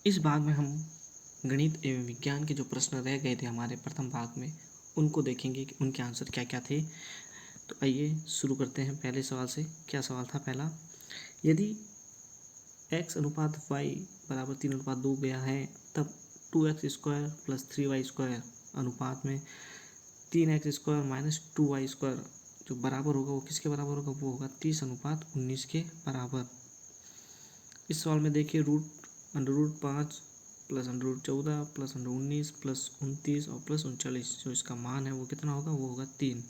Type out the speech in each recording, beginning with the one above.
इस भाग में हम गणित एवं विज्ञान के जो प्रश्न रह गए थे हमारे प्रथम भाग में उनको देखेंगे कि उनके आंसर क्या क्या थे। तो आइए शुरू करते हैं पहले सवाल से। क्या सवाल था पहला, यदि x अनुपात y बराबर 3:2 गया है तब 2x² प्लस 3y² अनुपात में 3x² माइनस 2y² जो बराबर होगा वो किसके बराबर होगा, वो होगा 30:19 के बराबर। इस सवाल में देखिए √5 प्लस √14 प्लस √19 प्लस 29 और प्लस 39 जो इसका मान है वो कितना होगा, वो होगा 3।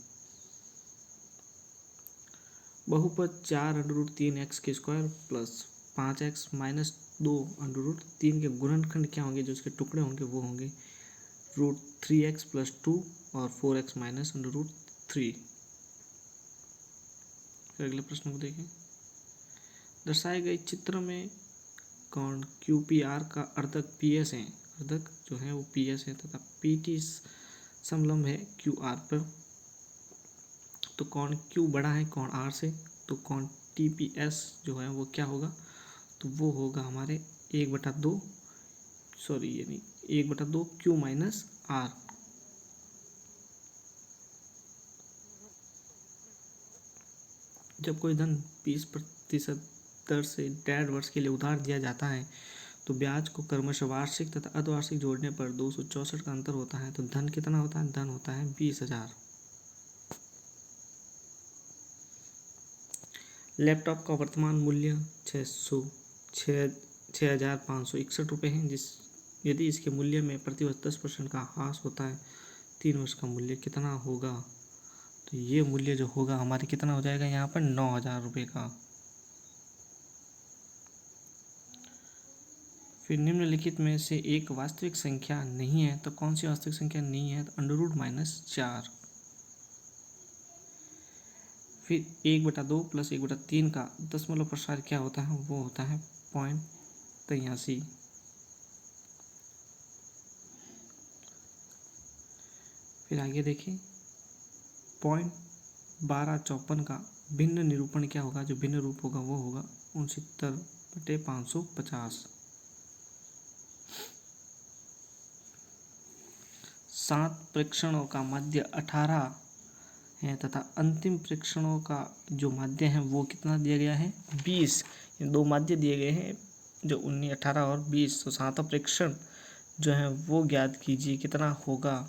बहुपद 4√3x² प्लस 5x माइनस 2 √3 के गुणनखंड क्या होंगे, जो इसके टुकड़े होंगे वो होंगे √3x प्लस 2 और 4x माइनस √3। फिर अगले प्रश्न को देखें। दर्शाए गए चित्र में कोण QPR का अर्धक PS है, अर्धक जो है वो PS है तथा PT समलंब है QR पर। तो कोण Q बड़ा है कोण R से, तो कोण TPS जो है वो क्या होगा, तो वो होगा हमारे 1/2 यानी 1/2 Q माइनस R। जब कोई धन 20% दर से 1.5 वर्ष के लिए उधार दिया जाता है तो ब्याज को क्रमशः वार्षिक तथा अर्धवार्षिक जोड़ने पर 264 का अंतर होता है। तो धन कितना होता है, धन होता है 20,000। लैपटॉप का वर्तमान मूल्य 6,561 रुपये है, यदि इसके मूल्य में प्रतिवर्ष 10% का ह्रास होता है 3 वर्ष का मूल्य कितना होगा, तो ये मूल्य जो होगा हमारे कितना हो जाएगा यहाँ पर 9,000 रुपये का। फिर निम्नलिखित में से एक वास्तविक संख्या नहीं है, तो कौन सी वास्तविक संख्या नहीं है, तो √-4। फिर 1/2 प्लस 1/3 का दशमलव प्रसार क्या होता है, वो होता है 0.83। फिर आगे देखिए 0.1254 का भिन्न निरूपण क्या होगा, जो भिन्न रूप होगा वो होगा 69/550। 7 प्रेक्षणों का माध्य 18 है तथा अंतिम प्रेक्षणों का जो माध्य है वो कितना दिया गया है, 20। दो माध्य दिए गए हैं जो 19, 18 और 20। तो 7वां प्रेक्षण जो है वो ज्ञात कीजिए कितना होगा।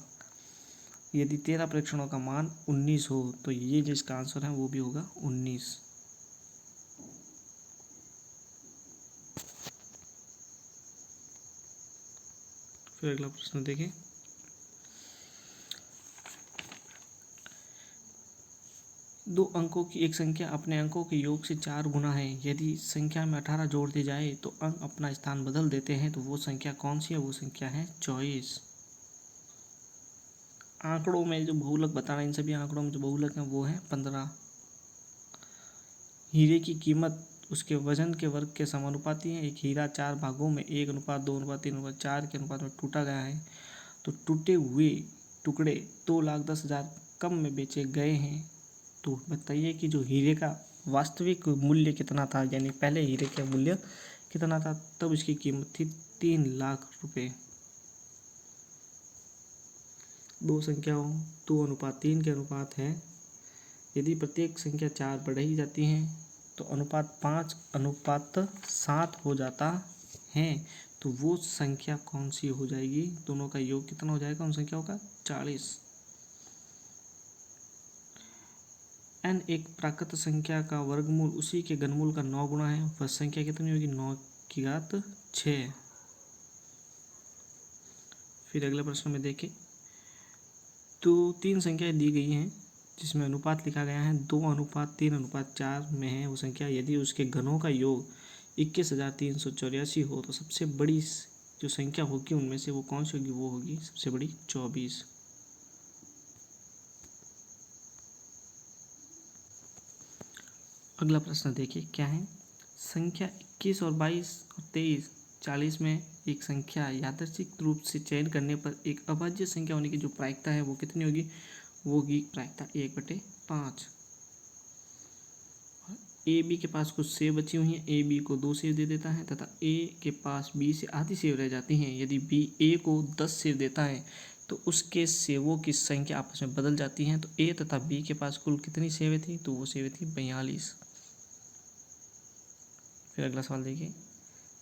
यदि 13 प्रेक्षणों का मान 19 हो तो ये जो इसका आंसर है वो भी होगा 19। फिर अगला प्रश्न देखें। दो अंकों की एक संख्या अपने अंकों के योग से 4 गुना है, यदि संख्या में 18 जोड़ दी जाए तो अंक अपना स्थान बदल देते हैं, तो वो संख्या कौन सी है, वो संख्या है 24। आंकड़ों में जो बहुलक बताना, इन सभी आंकड़ों में जो बहुलक है वो है 15। हीरे की कीमत उसके वजन के वर्ग के समानुपाती है। एक हीरा 4 भागों में 1:2:3:4 के अनुपात में टूटा गया है, तो टूटे हुए टुकड़े 2,10,000 कम में बेचे गए हैं। तो बताइए कि जो हीरे का वास्तविक मूल्य कितना था, यानी पहले हीरे का मूल्य कितना था, तब इसकी कीमत थी 3 लाख रुपए। दो संख्याओं 2:3 के अनुपात है, यदि प्रत्येक संख्या 4 बढ़ाई जाती है तो अनुपात 5:7 हो जाता है, तो वो संख्या कौन सी हो जाएगी, दोनों का योग कितना हो जाएगा उन संख्याओं का, 40। n एक प्राकृत संख्या का वर्गमूल उसी के घनमूल का 9 गुना है, वह संख्या कितनी होगी, 9�6। फिर अगले प्रश्न में देखें, तो 3 संख्याएं दी गई हैं जिसमें अनुपात लिखा गया है 2:3:4 में है वो संख्या, यदि उसके घनों का योग 21,384 हो तो सबसे बड़ी जो संख्या होगी उनमें से वो कौन सी होगी, वो होगी सबसे बड़ी 24। अगला प्रश्न देखिए क्या है। संख्या 21 और 22 और 23, 40 में एक संख्या यादृच्छिक रूप से चयन करने पर एक अभाज्य संख्या होने की जो प्रायिकता है वो कितनी होगी, वो होगी प्रायिकता 1/5। ए बी के पास कुछ सेव बची हुई हैं, ए बी को 2 सेव दे देता है तथा ए के पास बी से आधी सेव रह जाती हैं। यदि बी ए को 10 सेव देता है तो उसके सेवों की संख्या आपस में बदल जाती है। तो ए तथा बी के पास कुल कितनी सेवें थी, तो वो सेवें थी 42। फिर अगला सवाल देखिए,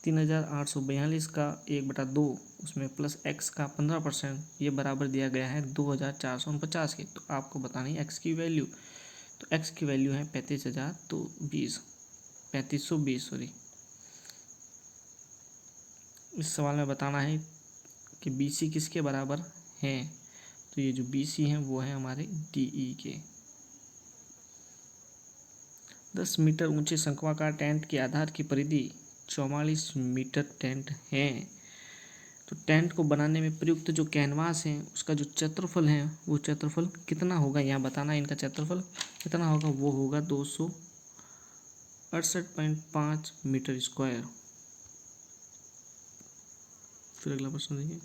3842 का 1/2 उसमें प्लस एक्स का 15% ये बराबर दिया गया है 2449 के। तो आपको बतानी है एक्स की वैल्यू। तो एक्स की वैल्यू है 3520 सॉरी। इस सवाल में बताना है कि बी सी किसके बराबर है। तो ये जो बी सी हैं वो है हमारे डी ई के। 10 मीटर ऊंचे शंक्वाकार टेंट के आधार की परिधि 44 मीटर टेंट है। तो टेंट को बनाने में प्रयुक्त जो कैनवास है उसका जो क्षेत्रफल है वो क्षेत्रफल कितना होगा, यहाँ बताना है इनका क्षेत्रफल कितना होगा। वो होगा 268.5 मीटर स्क्वायर। फिर अगला प्रश्न देखिए,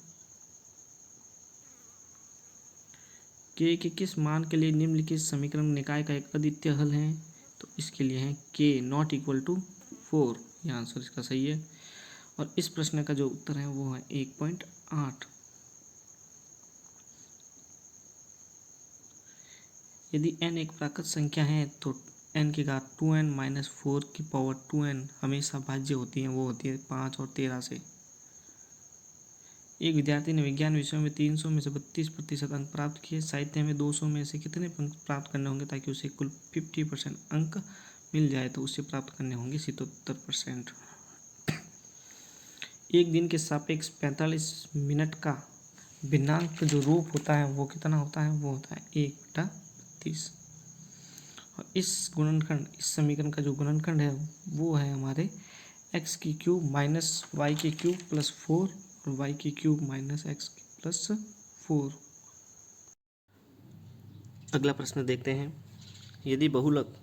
के किस मान के लिए निम्नलिखित समीकरण निकाय का एक अद्वितीय हल है। तो इसके लिए है के नॉट इक्वल टू 4, यह आंसर इसका सही है। और इस प्रश्न का जो उत्तर है वो है 1.8। यदि n एक प्राकृत संख्या है तो n की घात 2n-4 की पावर 2n हमेशा भाज्य होती है, वो होती है 5 और 13 से। एक विद्यार्थी ने विज्ञान विषयों में 300 में से 32% अंक प्राप्त किए। साहित्य में 200 में से कितने अंक प्राप्त करने होंगे ताकि उसे कुल 50% अंक मिल जाए। तो उसे प्राप्त करने होंगे 77%। एक दिन के सापेक्ष 45 मिनट का भिन्नांक जो रूप होता है वो कितना होता है, वो होता है 1/32। और इस समीकरण का जो गुणनखंड है वो है हमारे एक्स की क्यूब माइनस वाई की क्यूब प्लस 4 और वाई की क्यूब माइनस एक्स प्लस 4। अगला प्रश्न देखते हैं, यदि बहुलक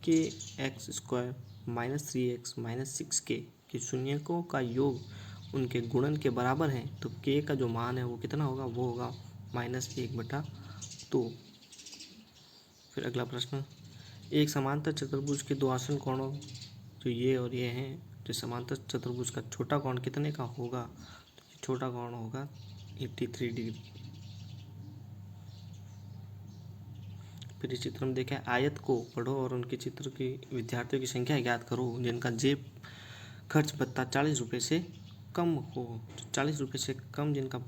के x square minus 3x minus 6k के शून्यकों का योग उनके गुणन के बराबर है तो k का जो मान है वो कितना होगा, वो होगा -1/2। फिर अगला प्रश्न, एक समांतर चतुर्भुज के दो आसन कोणों जो ये और ये हैं, तो समांतर चतुर्भुज का छोटा कोण कितने का होगा, तो छोटा कोण होगा 83 डिग्री। फिर इस चित्र में देखें, आयत को पढ़ो और उनके चित्र की विद्यार्थियों की संख्या ज्ञात करो जिनका जेब खर्च भत्ता 40 रुपये से कम हो। 40 रुपये से कम जिनका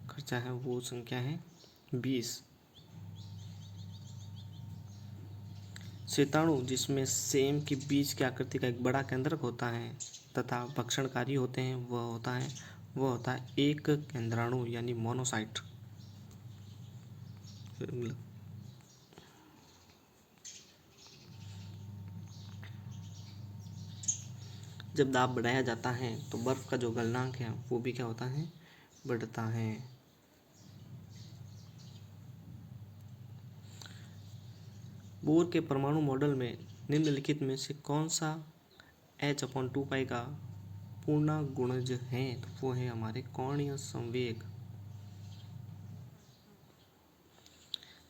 खर्चा है वो संख्या है 20। श्वेताणु जिसमें सेम के बीज की आकृति का एक बड़ा केंद्रक होता है तथा भक्षणकारी होते हैं वह होता है एक केंद्राणु यानी मोनोसाइट। जब दाब बढ़ाया जाता है तो बर्फ का जो गलनांक है वो भी क्या होता है, बढ़ता है। बोर के परमाणु मॉडल में निम्नलिखित में से कौन सा h/2π का पूर्ण गुणज है, तो वो है हमारे कोणीय संवेग।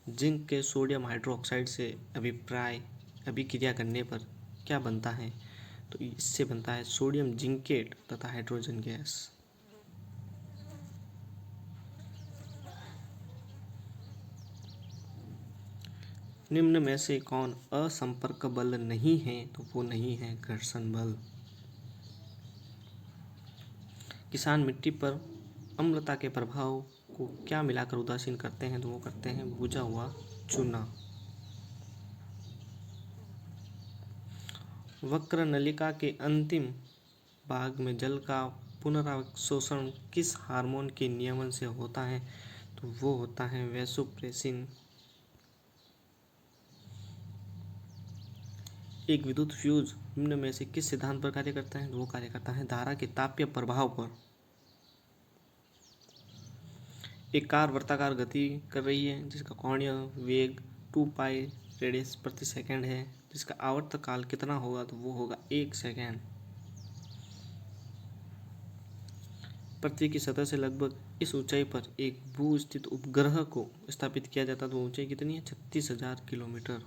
जिंक के सोडियम हाइड्रोक्साइड से अभिक्रिया करने पर क्या बनता है, तो इससे बनता है सोडियम जिंकेट तथा हाइड्रोजन गैस। निम्न में से कौन असंपर्क बल नहीं है, तो वो नहीं है घर्षण बल। किसान मिट्टी पर अम्लता के प्रभाव को क्या मिलाकर उदासीन करते हैं, तो वो करते हैं भुजा हुआ चूना। वक्र नलिका के अंतिम भाग में जल का पुनरावशोषण किस हार्मोन के नियमन से होता है, तो वो होता है वैसोप्रेसिन। एक विद्युत फ्यूज निम्न में से किस सिद्धांत पर कार्य करता है, वो कार्य करता है धारा के तापीय प्रभाव पर। एक कार वृत्ताकार गति कर रही है जिसका कोणीय वेग 2π रेडियस प्रति सेकंड है, जिसका आवर्त काल कितना होगा, तो वो होगा 1 सेकंड। पृथ्वी की सतह से लगभग इस ऊंचाई पर एक भू स्थित उपग्रह को स्थापित किया जाता है, तो ऊंचाई कितनी है, 36,000 किलोमीटर।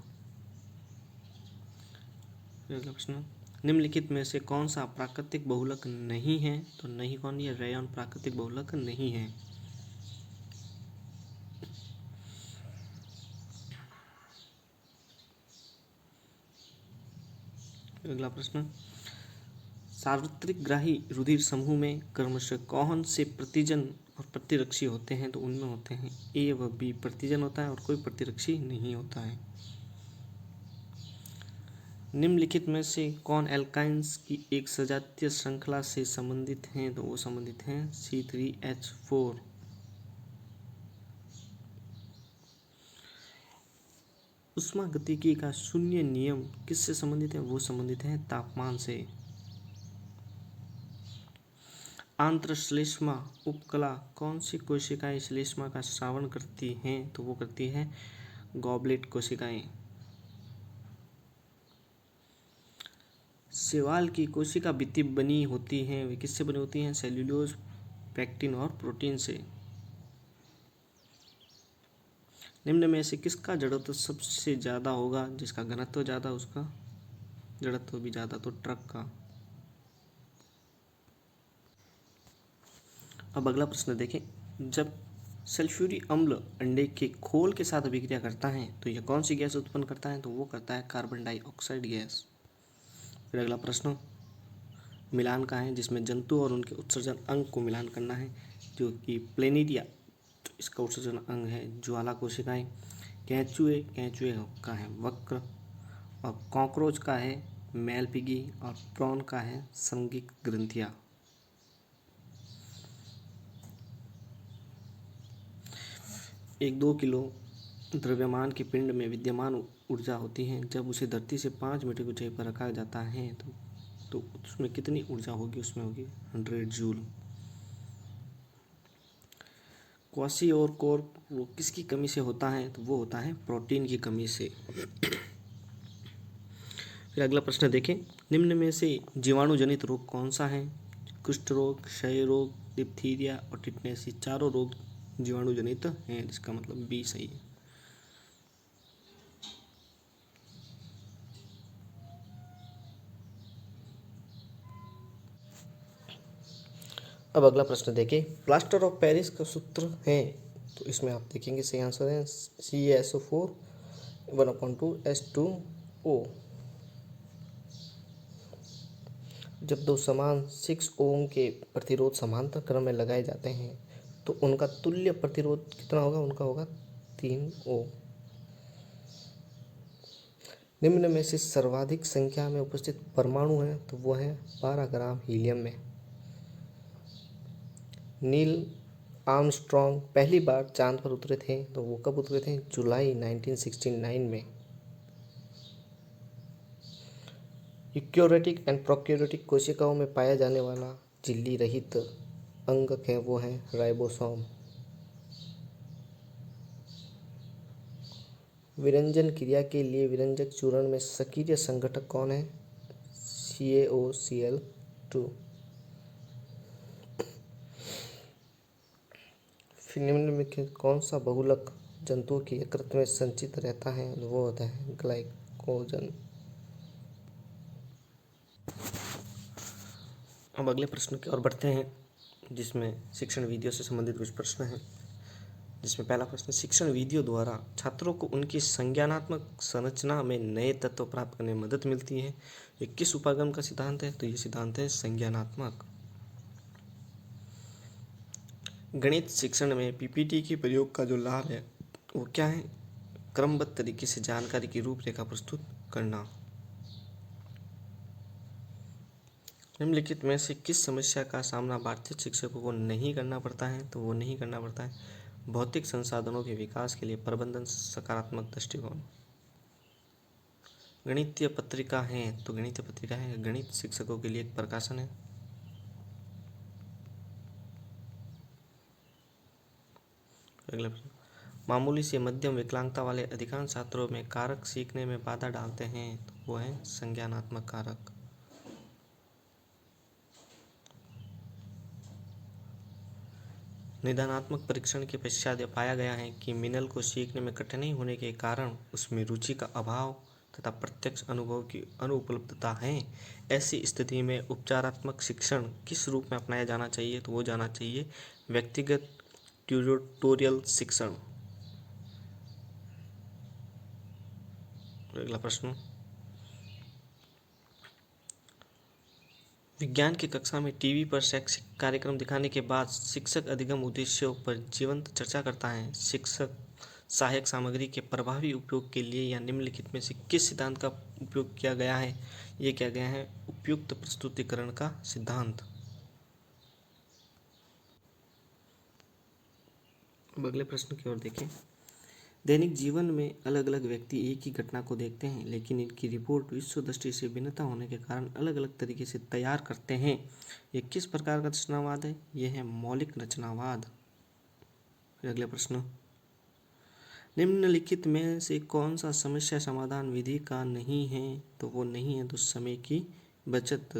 अगला प्रश्न, निम्नलिखित में से कौन सा प्राकृतिक बहुलक नहीं है? तो नहीं कौन, ये रेयन प्राकृतिक बहुलक नहीं है। अगला प्रश्न, सार्वत्रिक ग्राही रुधिर समूह में क्रमशः कौन से प्रतिजन और प्रतिरक्षी होते हैं? तो उनमें होते हैं ए व बी प्रतिजन होता है और कोई प्रतिरक्षी नहीं होता है। निम्नलिखित में से कौन एल्काइंस की एक सजातीय श्रृंखला से संबंधित हैं? तो वो संबंधित हैं C3H4। उष्मागतिकी का शून्य नियम किससे संबंधित है? वो संबंधित है तापमान से। आंत्रश्लेष्मा उपकला कौन सी कोशिकाएं श्लेष्मा का स्रावन करती हैं? तो वो करती है गॉबलेट कोशिकाएं। शैवाल की कोशिका भित्ति बनी होती हैं, वे किससे बनी होती हैं? सेल्यूलोज, पेक्टिन और प्रोटीन से। निम्न में से किसका जड़त्व सबसे ज़्यादा होगा? जिसका घनत्व ज़्यादा उसका जड़त्व भी ज़्यादा, तो ट्रक का। अब अगला प्रश्न देखें, जब सल्फ्यूरिक अम्ल अंडे के खोल के साथ अभिक्रिया करता है तो यह कौन सी गैस उत्पन्न करता है? तो वो करता है कार्बन डाइऑक्साइड गैस। फिर अगला प्रश्न, मिलान का है जिसमें जंतु और उनके उत्सर्जन अंग को मिलान करना है, जो कि प्लेनिडिया, तो इसका उत्सर्जन अंग है ज्वाला कोशिकाएं। कैंचुए का है वक्र, और कॉकरोच का है मैलपिगी, और प्रॉन का है संगिक ग्रंथियां। 1-2 किलो द्रव्यमान के पिंड में विद्यमान ऊर्जा होती है जब उसे धरती से 5 मीटर की ऊंचाई पर रखा जाता है तो उसमें कितनी ऊर्जा होगी? उसमें होगी 100 जूल। क्वासी और कोर वो किसकी कमी से होता है? तो वो होता है प्रोटीन की कमी से। फिर अगला प्रश्न देखें, निम्न में से जीवाणु जनित रोग कौन सा है? कुष्ठ रोग, क्षय रोग, डिप्थीरिया और टिटनेस, ये चारों रोग जीवाणु जनित हैं, इसका मतलब बी सही है। अब अगला प्रश्न देखें, प्लास्टर ऑफ पेरिस का सूत्र है, तो इसमें आप देखेंगे सही आंसर है CaSO4 1/2H2O। जब दो समान 6 ओम के प्रतिरोध समांतर क्रम में लगाए जाते हैं तो उनका तुल्य प्रतिरोध कितना होगा? उनका होगा 3 ओम। निम्न में से सर्वाधिक संख्या में उपस्थित परमाणु हैं, तो वो है 12 ग्राम हीलियम में। नील आर्मस्ट्रॉन्ग पहली बार चांद पर उतरे थे, तो वो कब उतरे थे? जुलाई 1969 में। यूकैरियोटिक एंड प्रोकैरियोटिक कोशिकाओं में पाया जाने वाला झिल्ली रहित अंगक है, वो है राइबोसोम। विरंजन क्रिया के लिए विरंजक चूर्ण में सक्रिय संघटक कौन है? CaOCl2। फिर निम्न में कौन सा बहुलक जंतुओं के यकृत में संचित रहता है? वो होता है ग्लाइकोजन। अब अगले प्रश्न की ओर बढ़ते हैं, जिसमें शिक्षण विधियों से संबंधित कुछ प्रश्न हैं। जिसमें पहला प्रश्न, शिक्षण विधियों द्वारा छात्रों को उनकी संज्ञानात्मक संरचना में नए तत्व प्राप्त करने में मदद मिलती है। ये किस उपागम का सिद्धांत है? तो ये सिद्धांत है संज्ञानात्मक। गणित शिक्षण में PPT के प्रयोग का जो लाभ है वो क्या है? क्रमबद्ध तरीके से जानकारी की रूपरेखा प्रस्तुत करना। निम्नलिखित में से किस समस्या का सामना भारतीय शिक्षकों को नहीं करना पड़ता है? तो वो नहीं करना पड़ता है भौतिक संसाधनों के विकास के लिए प्रबंधन सकारात्मक दृष्टिकोण। गणितीय पत्रिका है, तो गणितीय पत्रिका है गणित शिक्षकों के लिए एक प्रकाशन है। अगला प्रश्न, मामूली से मध्यम विकलांगता वाले अधिकांश छात्रों में कारक सीखने में बाधा डालते हैं, तो वो है संज्ञानात्मक कारक। निदानात्मक परीक्षण के पश्चात यह पाया गया है कि मिनल को सीखने में कठिनाई होने के कारण उसमें रुचि का अभाव तथा प्रत्यक्ष अनुभव की अनुपलब्धता है। ऐसी स्थिति में उपचारात्मक शिक्षण किस रूप में अपनाया जाना चाहिए? तो वो जाना चाहिए व्यक्तिगत ट्यूटोरियल शिक्षण। अगला प्रश्न, विज्ञान की कक्षा में टीवी पर शैक्षिक कार्यक्रम दिखाने के बाद शिक्षक अधिगम उद्देश्यों पर जीवंत चर्चा करता है। शिक्षक सहायक सामग्री के प्रभावी उपयोग के लिए या निम्नलिखित में से किस सिद्धांत का उपयोग किया गया है? ये किया गया है उपयुक्त प्रस्तुतिकरण का सिद्धांत। अब अगले प्रश्न की ओर देखें। दैनिक जीवन में अलग अलग व्यक्ति एक ही घटना को देखते हैं, लेकिन इनकी रिपोर्ट विश्व दृष्टि से भिन्नता होने के कारण अलग अलग तरीके से तैयार करते हैं। ये किस प्रकार का रचनावाद है? यह है मौलिक रचनावाद। फिर अगले प्रश्न, निम्नलिखित में से कौन सा समस्या समाधान विधि का नहीं है? तो वो नहीं है तो समय की बचत।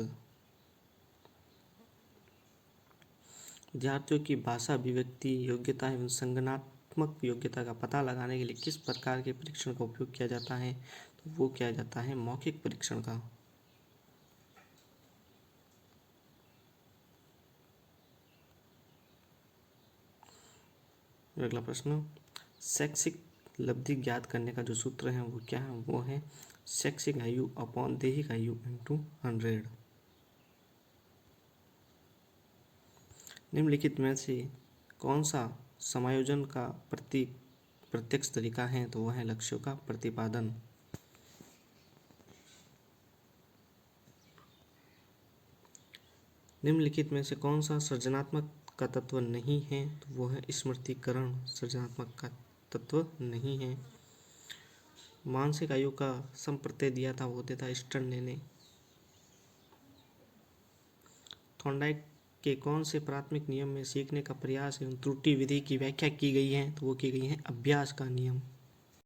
विद्यार्थियों की भाषा अभिव्यक्ति योग्यता एवं संज्ञानात्मक योग्यता का पता लगाने के लिए किस प्रकार के परीक्षण का उपयोग किया जाता है? तो वो किया जाता है मौखिक परीक्षण का। अगला प्रश्न, शैक्षिक लब्धि ज्ञात करने का जो सूत्र है वो क्या है? वो है शैक्षिक आयु अपॉन दैहिक आयु इंटू 100। निम्नलिखित में से कौन सा समायोजन का प्रत्यक्ष तरीका है? तो वह है लक्ष्यों का प्रतिपादन। निम्नलिखित में से कौन सा सृजनात्मक का तत्व नहीं है? तो वो है स्मृतिकरण सृजनात्मक का तत्व नहीं है। मानसिक आयु का संप्रत्यय दिया था, वो देता स्टर्ने ने। थॉर्नडाइक के कौन से प्राथमिक नियम में सीखने का प्रयास एवं त्रुटि विधि की व्याख्या की गई है? तो वो की गई है अभ्यास का नियम।